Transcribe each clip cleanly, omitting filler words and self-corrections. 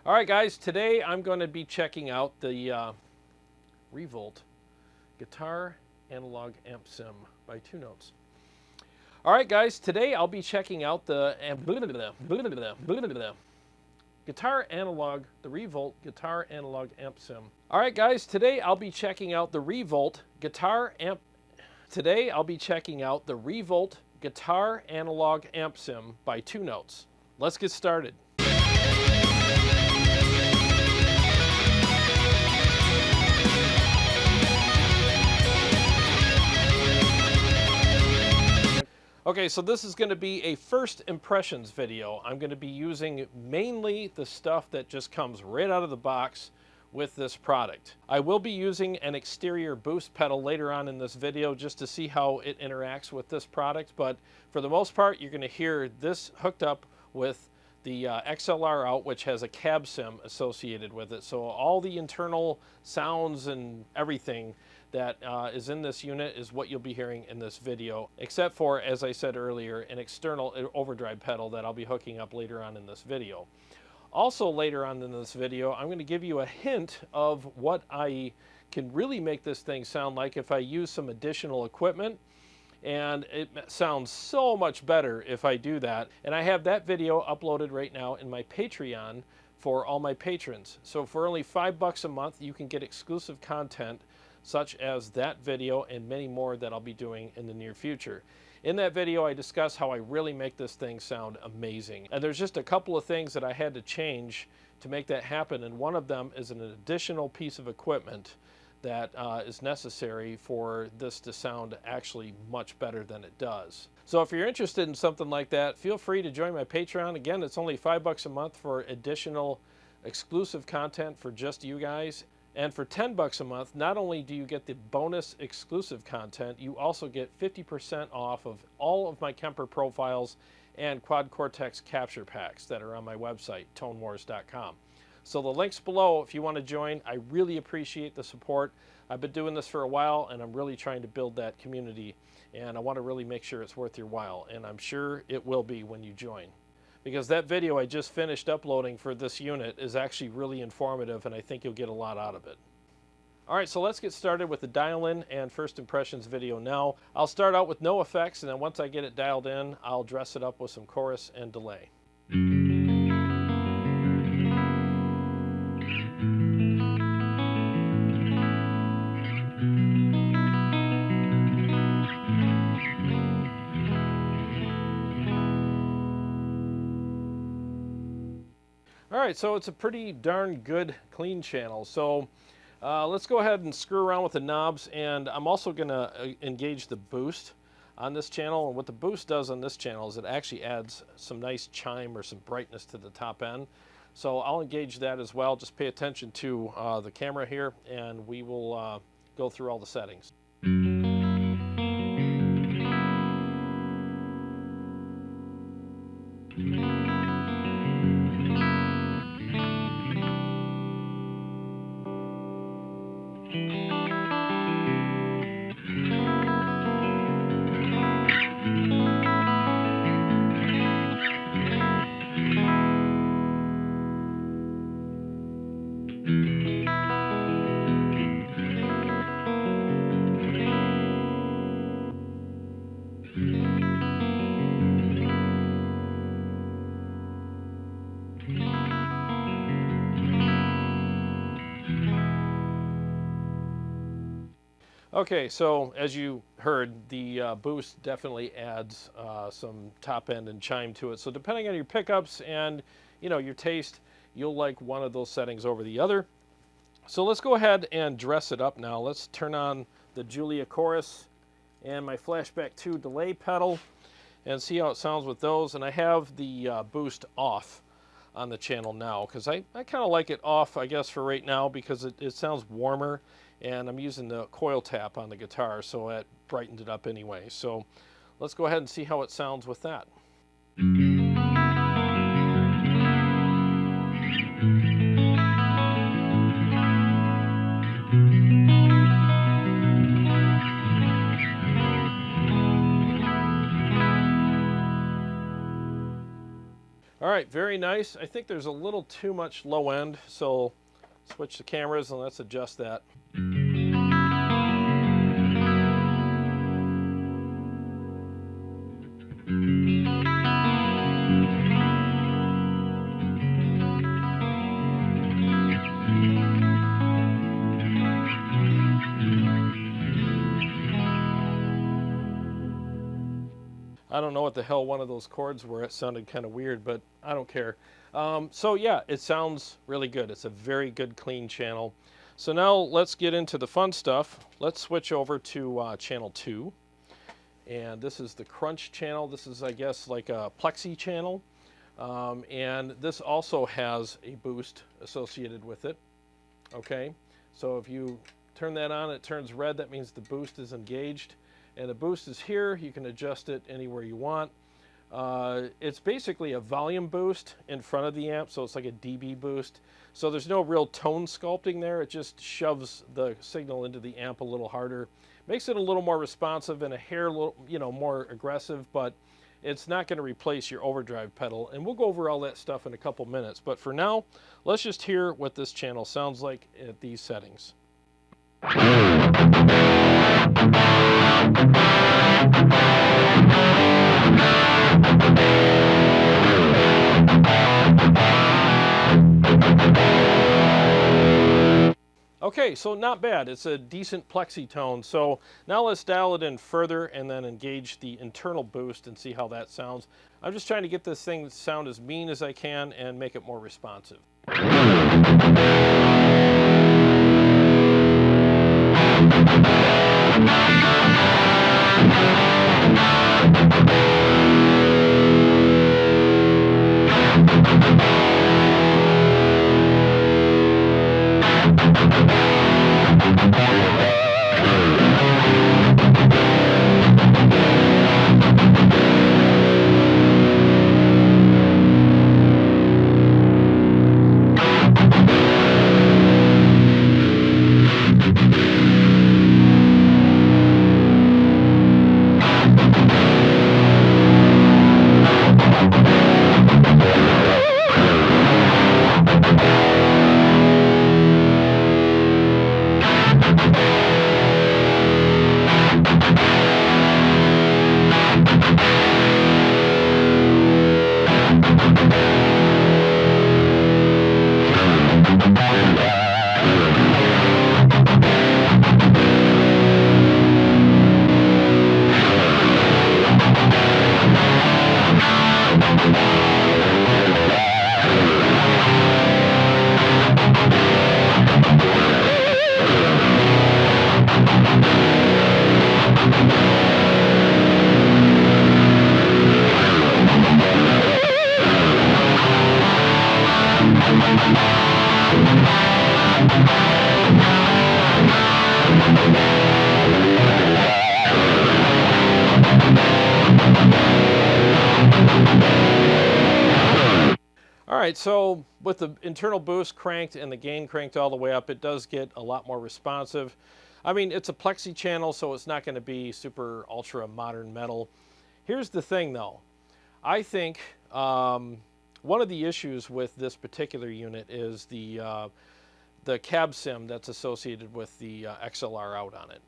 All right, guys, today I'm going to be checking out the ReVolt Guitar Analog Amp Sim by Two Notes. All right, guys, today I'll be checking out the ReVolt Guitar Analog Amp Sim. All right, guys, today I'll be checking out the ReVolt Guitar Analog Amp Sim by Two Notes. Let's get started. Okay, so this is going to be a first impressions video. I'm going to be using mainly the stuff that just comes right out of the box with this product. I will be using an exterior boost pedal later on in this video just to see how it interacts with this product, but for the most part you're going to hear this hooked up with the XLR out, which has a cab sim associated with it. So all the internal sounds and everything that is in this unit is what you'll be hearing in this video, except for, as I said earlier, an external overdrive pedal that I'll be hooking up later on in this video. Also later on in this video, I'm going to give you a hint of what I can really make this thing sound like if I use some additional equipment. And it sounds so much better if I do that. And I have that video uploaded right now in my Patreon for all my patrons. So for only $5 a month, you can get exclusive content such as that video and many more that I'll be doing in the near future. In that video, I discuss how I really make this thing sound amazing. And there's just a couple of things that I had to change to make that happen, and one of them is an additional piece of equipment that is necessary for this to sound actually much better than it does. So if you're interested in something like that, feel free to join my Patreon. Again, it's only $5 a month for additional exclusive content for just you guys. And for $10 a month, not only do you get the bonus exclusive content, you also get 50% off of all of my KEMPER profiles and Quad Cortex capture packs that are on my website, tonewars.com. So the link's below if you want to join. I really appreciate the support. I've been doing this for a while, and I'm really trying to build that community, and I want to really make sure it's worth your while, and I'm sure it will be when you join. Because that video I just finished uploading for this unit is actually really informative, and I think you'll get a lot out of it. Alright, so let's get started with the dial-in and first impressions video now. I'll start out with no effects, and then once I get it dialed in, I'll dress it up with some chorus and delay. Alright, so it's a pretty darn good clean channel. So let's go ahead and screw around with the knobs, and I'm also going to engage the boost on this channel. And what the boost does on this channel is it actually adds some nice chime or some brightness to the top end. So I'll engage that as well. Just pay attention to the camera here, and we will go through all the settings. Okay, so as you heard, the boost definitely adds some top end and chime to it. So depending on your pickups and your taste, you'll like one of those settings over the other. So let's go ahead and dress it up now. Let's turn on the Julia chorus and my Flashback 2 delay pedal and see how it sounds with those. And I have the boost off on the channel now because I kind of like it off, I guess, for right now because it sounds warmer. And I'm using the coil tap on the guitar, so it brightened it up anyway. So let's go ahead and see how it sounds with that. All right, very nice. I think there's a little too much low end, so switch the cameras and let's adjust that. I don't know what the hell one of those chords were. It sounded kind of weird, but I don't care. So yeah, it sounds really good. It's a very good, clean channel. So now let's get into the fun stuff. Let's switch over to channel 2. And this is the crunch channel. This is, I guess, like a plexi channel. And this also has a boost associated with it. Okay, so if you turn that on, it turns red. That means the boost is engaged. And the boost is here. You can adjust it anywhere you want. It's basically a volume boost in front of the amp, so it's like a dB boost. So there's no real tone sculpting there. It just shoves the signal into the amp a little harder. Makes it a little more responsive and a hair, more aggressive, but it's not going to replace your overdrive pedal. And we'll go over all that stuff in a couple minutes. But for now, let's just hear what this channel sounds like at these settings. Okay, so not bad. It's a decent plexi tone. So now let's dial it in further and then engage the internal boost and see how that sounds. I'm just trying to get this thing to sound as mean as I can and make it more responsive. Alright, so with the internal boost cranked and the gain cranked all the way up, it does get a lot more responsive. I mean, it's a plexi channel, so it's not going to be super ultra modern metal. Here's the thing though. I think one of the issues with this particular unit is the cab sim that's associated with the XLR out on it.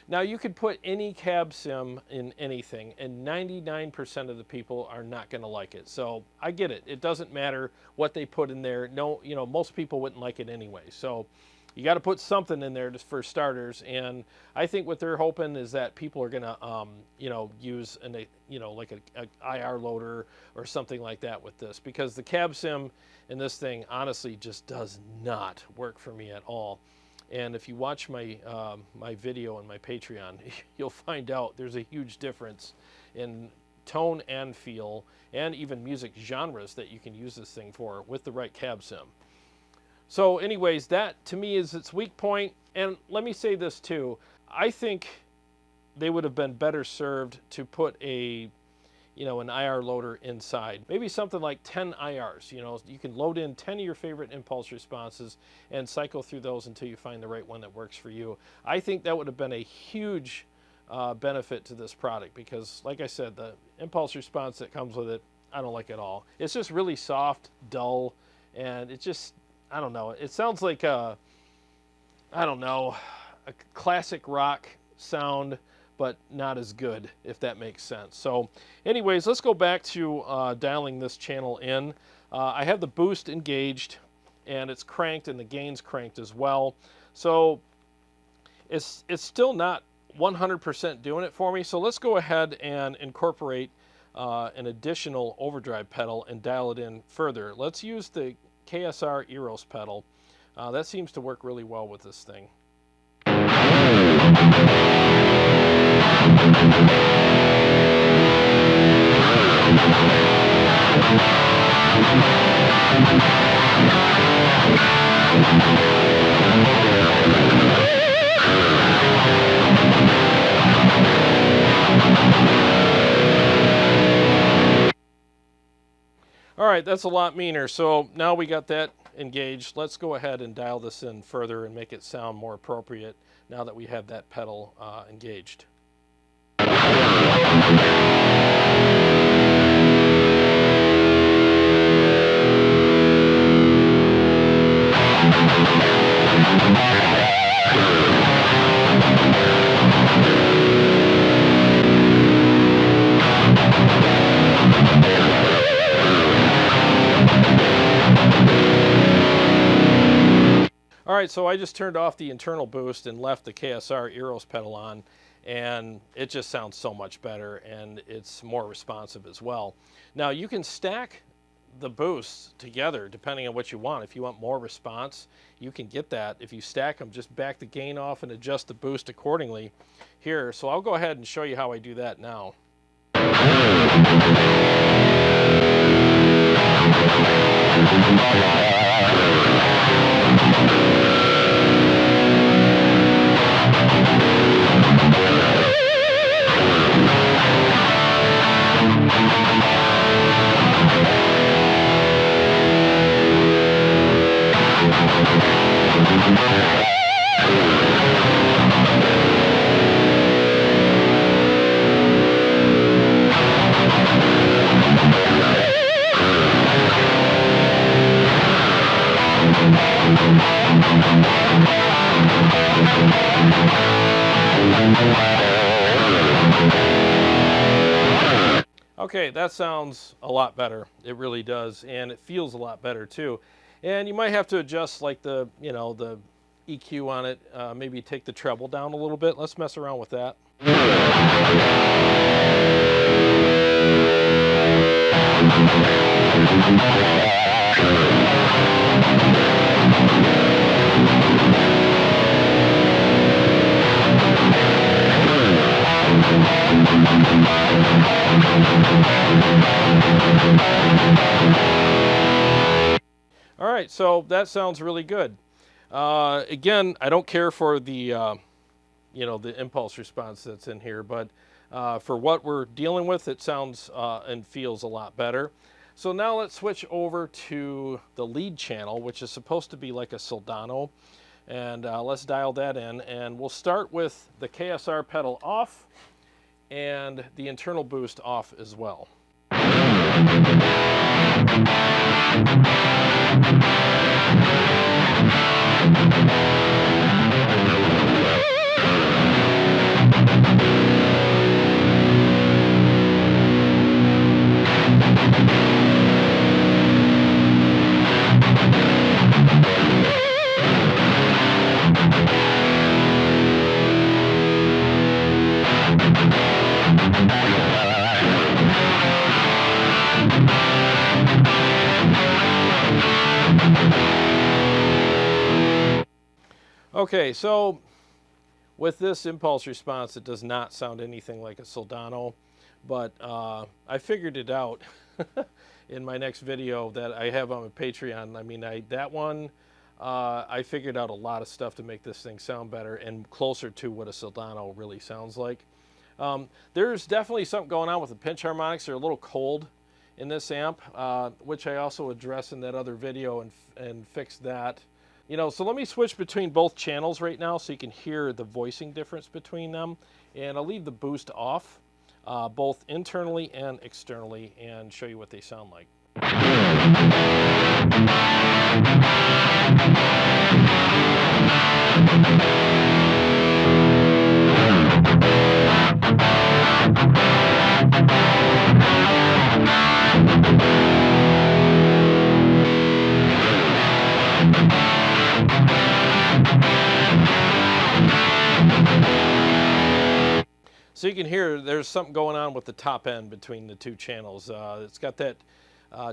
Now you could put any cab sim in anything and 99% of the people are not going to like it. So I get it. It doesn't matter what they put in there. No, most people wouldn't like it anyway. So you got to put something in there just for starters. And I think what they're hoping is that people are going to, use like a IR loader or something like that with this, because the cab sim in this thing honestly just does not work for me at all. And if you watch my my video on my Patreon, you'll find out there's a huge difference in tone and feel and even music genres that you can use this thing for with the right cab sim. So anyways, that to me is its weak point. And let me say this too. I think they would have been better served to put an IR loader inside. Maybe something like 10 IRs. You can load in 10 of your favorite impulse responses and cycle through those until you find the right one that works for you. I think that would have been a huge benefit to this product, because like I said, the impulse response that comes with it, I don't like at all. It's just really soft, dull, and it just, I don't know. It sounds like a, I don't know, a classic rock sound, but not as good, if that makes sense. So anyways, let's go back to dialing this channel in. I have the boost engaged, and it's cranked, and the gain's cranked as well. So it's still not 100% doing it for me. So let's go ahead and incorporate an additional overdrive pedal and dial it in further. Let's use the KSR Eros pedal. That seems to work really well with this thing. All right, that's a lot meaner. So now we got that engaged. Let's go ahead and dial this in further and make it sound more appropriate now that we have that pedal engaged. All right, so I just turned off the internal boost and left the KSR Eros pedal on, and it just sounds so much better, and it's more responsive as well. Now you can stack the boosts together depending on what you want. If you want more response, you can get that. If you stack them, just back the gain off and adjust the boost accordingly here. So I'll go ahead and show you how I do that now. Okay, that sounds a lot better. It really does, and it feels a lot better too. And you might have to adjust like the, you know, the EQ on it. Maybe take the treble down a little bit. Let's mess around with that. All right, so that sounds really good. Again, I don't care for the, you know, the impulse response that's in here, but for what we're dealing with, it sounds and feels a lot better. So now let's switch over to the lead channel, which is supposed to be like a Soldano, and let's dial that in, and we'll start with the KSR pedal off and the internal boost off as well. Okay, so with this impulse response, it does not sound anything like a Soldano, but I figured it out in my next video that I have on my Patreon. I mean, that one, I figured out a lot of stuff to make this thing sound better and closer to what a Soldano really sounds like. There's definitely something going on with the pinch harmonics. They're a little cold in this amp, which I also addressed in that other video and fixed that. You know, so let me switch between both channels right now so you can hear the voicing difference between them. And I'll leave the boost off. both internally and externally, and show you what they sound like. So you can hear there's something going on with the top end between the two channels. It's got that,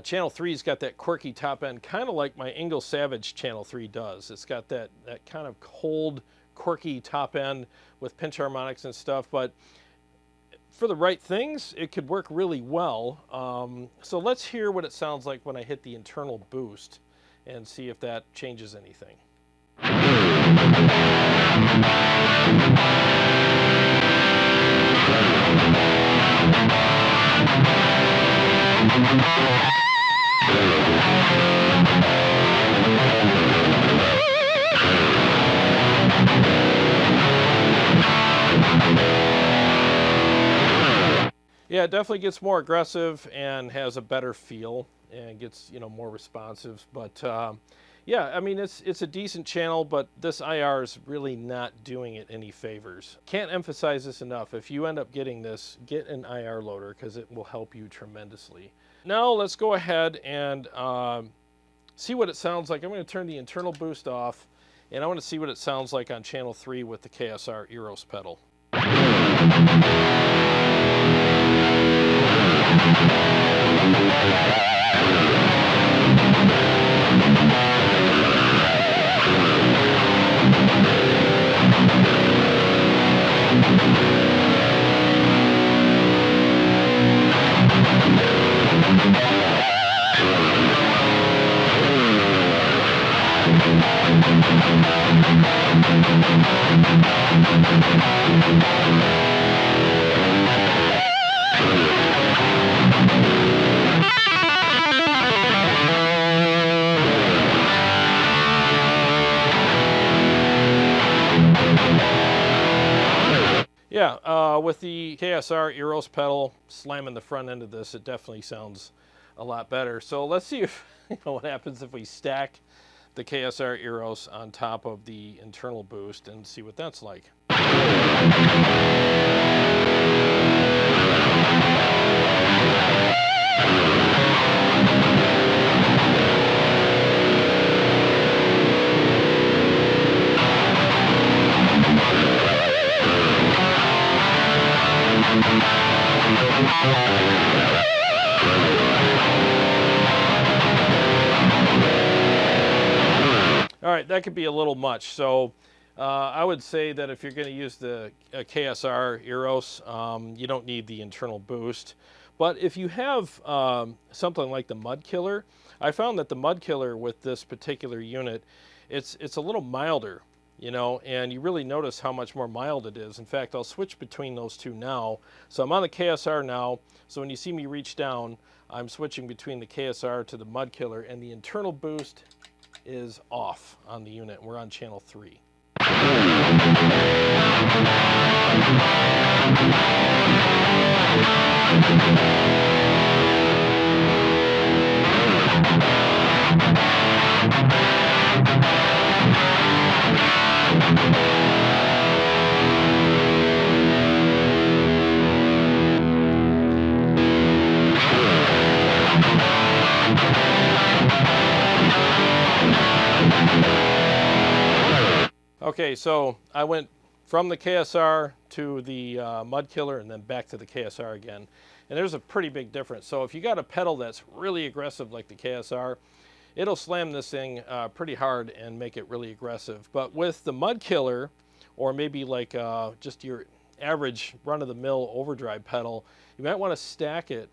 channel 3's got that quirky top end, kind of like my Ingalls Savage channel 3 does. It's got that kind of cold, quirky top end with pinch harmonics and stuff, but for the right things, it could work really well. So let's hear what it sounds like when I hit the internal boost and see if that changes anything. Yeah, it definitely gets more aggressive and has a better feel and gets, you know, more responsive. But yeah, I mean, it's a decent channel, but this IR is really not doing it any favors. Can't emphasize this enough. If you end up getting this, get an IR loader because it will help you tremendously. Now let's go ahead and see what it sounds like. I'm going to turn the internal boost off, and I want to see what it sounds like on channel 3 with the KSR Eros pedal. Yeah, with the KSR Eros pedal slamming the front end of this, it definitely sounds a lot better. So let's see if what happens if we stack the KSR Eros on top of the internal boost and see what that's like. All right, that could be a little much. So I would say that if you're going to use the KSR Eros, you don't need the internal boost. But if you have something like the Mud Killer, I found that the Mud Killer with this particular unit, it's a little milder, you know, and you really notice how much more mild it is. In fact, I'll switch between those two now. So I'm on the KSR now, so when you see me reach down, I'm switching between the KSR to the Mud Killer, and the internal boost is off on the unit. We're on channel 3. Okay, so I went from the KSR to the Mud Killer and then back to the KSR again. And there's a pretty big difference. So if you got a pedal that's really aggressive like the KSR, it'll slam this thing pretty hard and make it really aggressive. But with the Mud Killer, or maybe like just your average run-of-the-mill overdrive pedal, you might want to stack it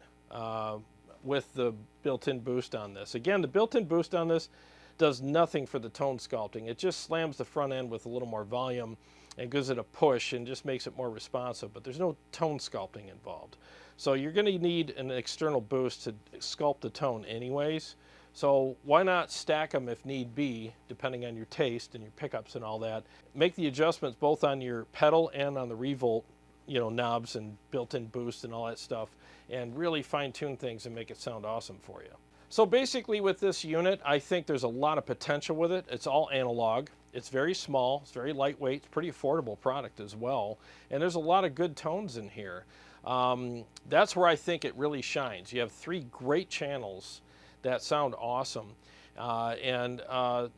with the built-in boost on this. Again, the built-in boost on this does nothing for the tone sculpting. It just slams the front end with a little more volume and gives it a push and just makes it more responsive, but there's no tone sculpting involved. So you're going to need an external boost to sculpt the tone anyways. So why not stack them if need be, depending on your taste and your pickups and all that. Make the adjustments both on your pedal and on the ReVolt knobs and built-in boost and all that stuff, and really fine-tune things and make it sound awesome for you. So basically with this unit, I think there's a lot of potential with it. It's all analog. It's very small. It's very lightweight. It's a pretty affordable product as well. And there's a lot of good tones in here. That's where I think it really shines. You have 3 great channels that sound awesome.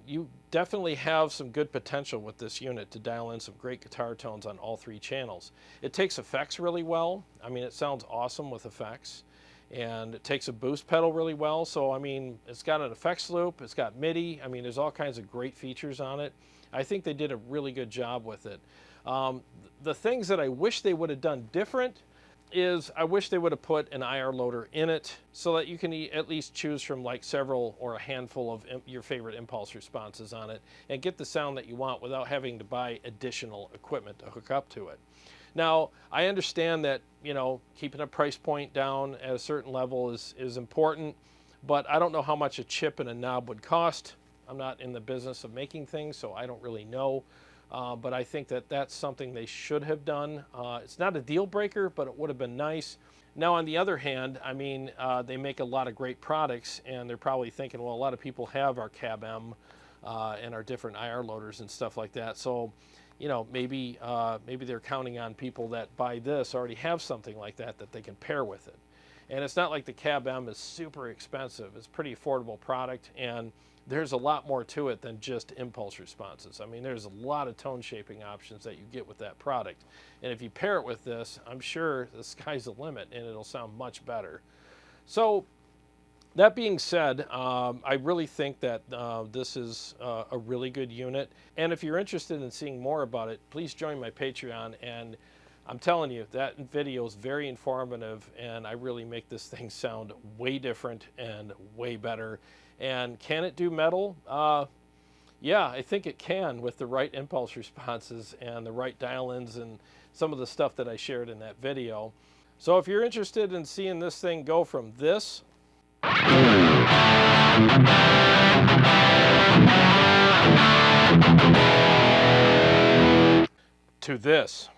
You definitely have some good potential with this unit to dial in some great guitar tones on all 3 channels. It takes effects really well. I mean, it sounds awesome with effects. And it takes a boost pedal really well. So, I mean, it's got an effects loop, it's got MIDI. I mean, there's all kinds of great features on it. I think they did a really good job with it. The things that I wish they would have done different is I wish they would have put an IR loader in it so that you can at least choose from like several or a handful of your favorite impulse responses on it and get the sound that you want without having to buy additional equipment to hook up to it. Now, I understand that, keeping a price point down at a certain level is important, but I don't know how much a chip and a knob would cost. I'm not in the business of making things, so I don't really know. But I think that that's something they should have done. It's not a deal breaker, but it would have been nice. Now, on the other hand, I mean, they make a lot of great products, and they're probably thinking, well, a lot of people have our cab-M and our different IR loaders and stuff like that. So, maybe they're counting on people that buy this already have something like that they can pair with it. And it's not like the cab-M is super expensive. It's a pretty affordable product, and there's a lot more to it than just impulse responses. I mean, there's a lot of tone shaping options that you get with that product. And if you pair it with this, I'm sure the sky's the limit, and it'll sound much better. So, that being said, I really think that this is a really good unit. And if you're interested in seeing more about it, please join my Patreon. And I'm telling you, that video is very informative, and I really make this thing sound way different and way better. And can it do metal? Yeah, I think it can with the right impulse responses and the right dial-ins and some of the stuff that I shared in that video. So if you're interested in seeing this thing go from this to this,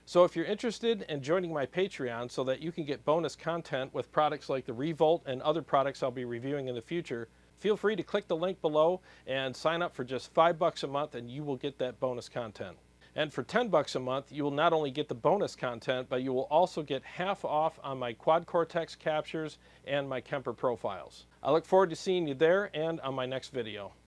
so if you're interested in joining my Patreon so that you can get bonus content with products like the ReVolt and other products I'll be reviewing in the future, feel free to click the link below and sign up for just $5 a month, and you will get that bonus content. And for $10 a month, you will not only get the bonus content, but you will also get half off on my Quad Cortex captures and my KEMPER profiles. I look forward to seeing you there and on my next video.